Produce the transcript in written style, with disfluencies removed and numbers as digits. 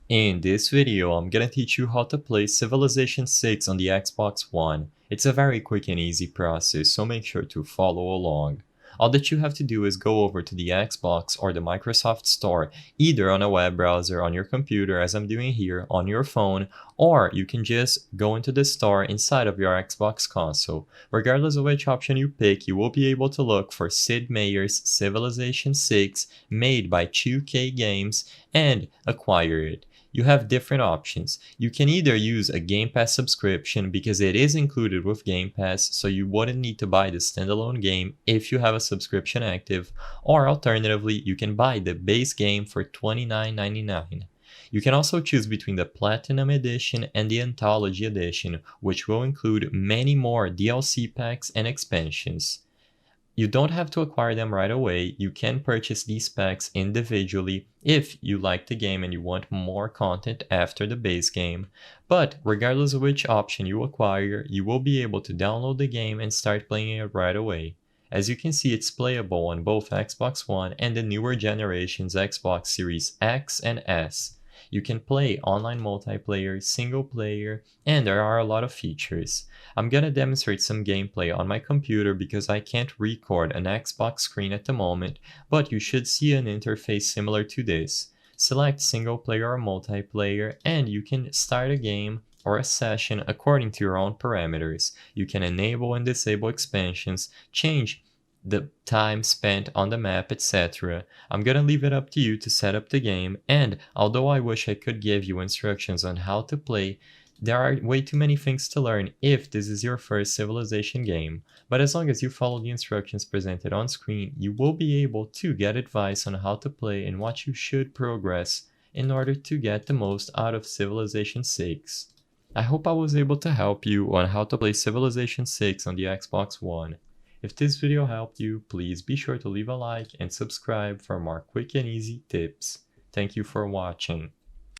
In this video, I'm gonna teach you how to play Civilization 6 on the Xbox One. It's a very quick and easy process, so make sure to follow along. All that you have to do is go over to the Xbox or the Microsoft Store, either on a web browser on your computer as I'm doing here, on your phone, or you can just go into the store inside of your Xbox console. Regardless of which option you pick, you will be able to look for Sid Meier's Civilization 6 made by 2K Games and acquire it. You have different options. You can either use a Game Pass subscription because it is included with Game Pass, so you wouldn't need to buy the standalone game if you have a subscription active, or alternatively, you can buy the base game for $29.99. You can also choose between the Platinum Edition and the Anthology Edition, which will include many more DLC packs and expansions. You don't have to acquire them right away. You can purchase these packs individually if you like the game and you want more content after the base game. But regardless of which option you acquire, you will be able to download the game and start playing it right away. As you can see, it's playable on both Xbox One and the newer generation's Xbox Series X and S. You can play online multiplayer, single player, and there are a lot of features. I'm gonna demonstrate some gameplay on my computer because I can't record an Xbox screen at the moment, but you should see an interface similar to this. Select single player or multiplayer and you can start a game or a session according to your own parameters. You can enable and disable expansions, change the time spent on the map, etc. I'm gonna leave it up to you to set up the game, and although I wish I could give you instructions on how to play, there are way too many things to learn if this is your first Civilization game, but as long as you follow the instructions presented on screen, you will be able to get advice on how to play and what you should progress in order to get the most out of Civilization 6. I hope I was able to help you on how to play Civilization 6 on the Xbox One. If this video helped you, please be sure to leave a like and subscribe for more quick and easy tips. Thank you for watching.